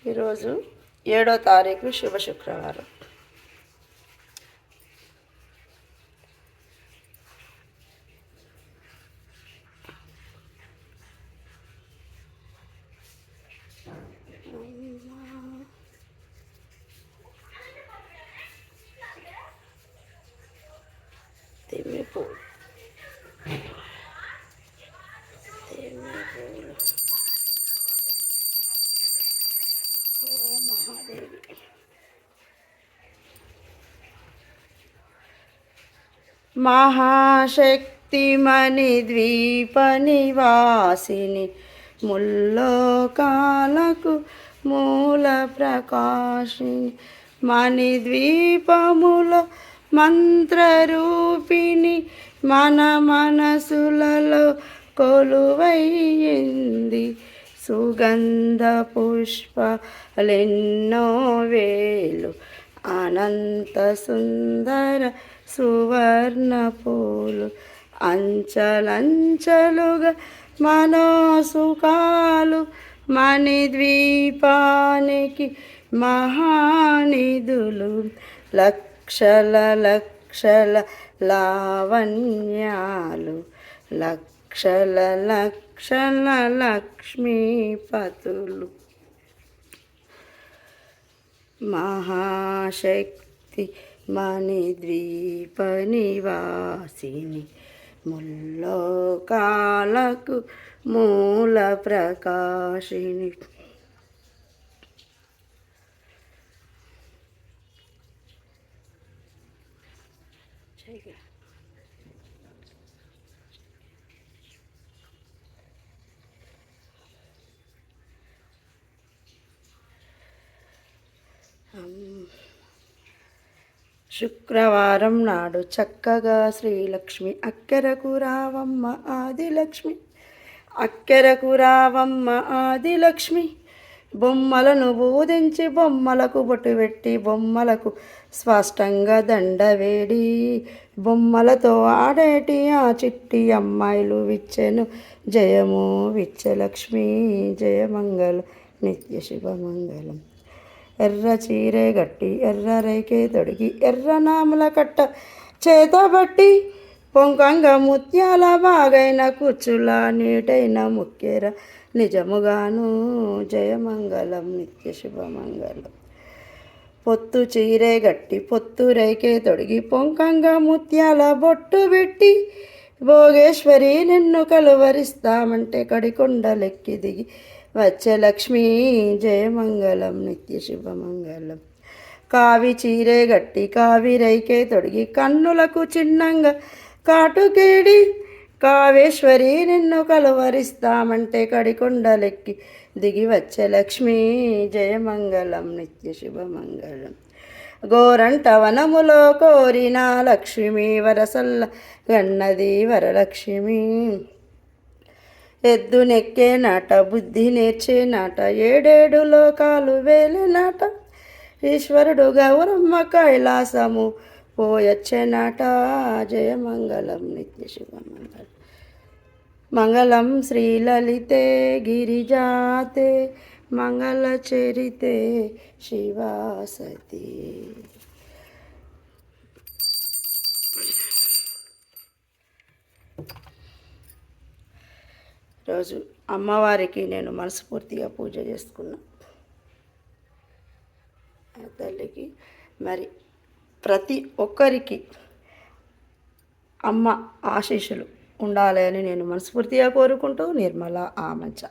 ఈరోజు 7వ తారీఖు శుభ శుక్రవారం. తిమ్మి పూలు మహాదేవి. మహాశక్తిమణి ద్వీప నివాసిని ముల్లోకాలకు మూల ప్రకాశిని మణిద్వీపముల మంత్రరూపిణి మన మనసులలో కొలువైంది. సుగంధ పుష్పాలెన్నో వేలు అనంత సుందర సువర్ణ పూలు అంచలంచలుగా మనోసుకాలు మణిద్వీపానికి మహానిధులు లక్షల లక్షల లావణ్యాలు లక్షల లక్షల లక్ష్మీపతులు. మహాశక్తి మణిద్వీప నివాసిని ముల్లోకాలకు మూల ప్రకాశిని. శుక్రవారం నాడు చక్కగా శ్రీలక్ష్మి అక్కెరకు రావమ్మ ఆదిలక్ష్మి అక్కెరకు రావమ్మ ఆదిలక్ష్మి. బొమ్మలను బోధించి బొమ్మలకు బొట్టు పెట్టి బొమ్మలకు స్పష్టంగా దండ వేడి బొమ్మలతో ఆడేటి ఆ చిట్టి అమ్మాయిలు విచ్చెను జయము విచ్చలక్ష్మి జయమంగళం నిత్య శుభమంగళం. ఎర్ర చీరే గట్టి ఎర్ర రైకే తొడిగి ఎర్ర నాముల కట్ట చేతబట్టి పొంకంగ ముత్యాల బాగైన కుచ్చుల నీటైన ముక్కెర నిజముగాను జయమంగళం నిత్య శుభమంగళం. పొత్తు చీరే గట్టి పొత్తు రైకే తొడిగి పొంకంగ ముత్యాల బొట్టు పెట్టి భోగేశ్వరి నిన్ను కలువరిస్తామంటే కడికొండలెక్కి దిగి వచ్చే లక్ష్మీ జయమంగళం నిత్య శుభమంగళం. కావి చీరే గట్టి కావి రైకే తొడిగి కన్నులకు చిన్నంగా కాటుకేడి కావేశ్వరి నిన్ను కలువరిస్తామంటే కడికొండలెక్కి దిగి వచ్చే లక్ష్మీ జయమంగళం నిత్య శుభమంగళం. గోరంట వనములో కోరిన లక్ష్మి వరసల్ల గన్నది వరలక్ష్మి. ఎద్దు నెక్కే నాట బుద్ధి నేర్చే నాట ఏడేడు లోకాలు వేలే నాట ఈశ్వరుడు గౌరమ్మ కైలాసము పోయొచ్చే నాట జయమంగళం నిత్య శుభమంగళం. మంగళం శ్రీలలితే గిరిజాతే మంగళచరితే శివాసతి. రోజు అమ్మవారికి నేను మనస్ఫూర్తిగా పూజ చేసుకున్నా. ఆ తల్లికి మరి ప్రతి ఒక్కరికి అమ్మ ఆశీస్సులు ఉండాలి అని నేను మనస్ఫూర్తిగా కోరుకుంటూ నిర్మల ఆమంచ.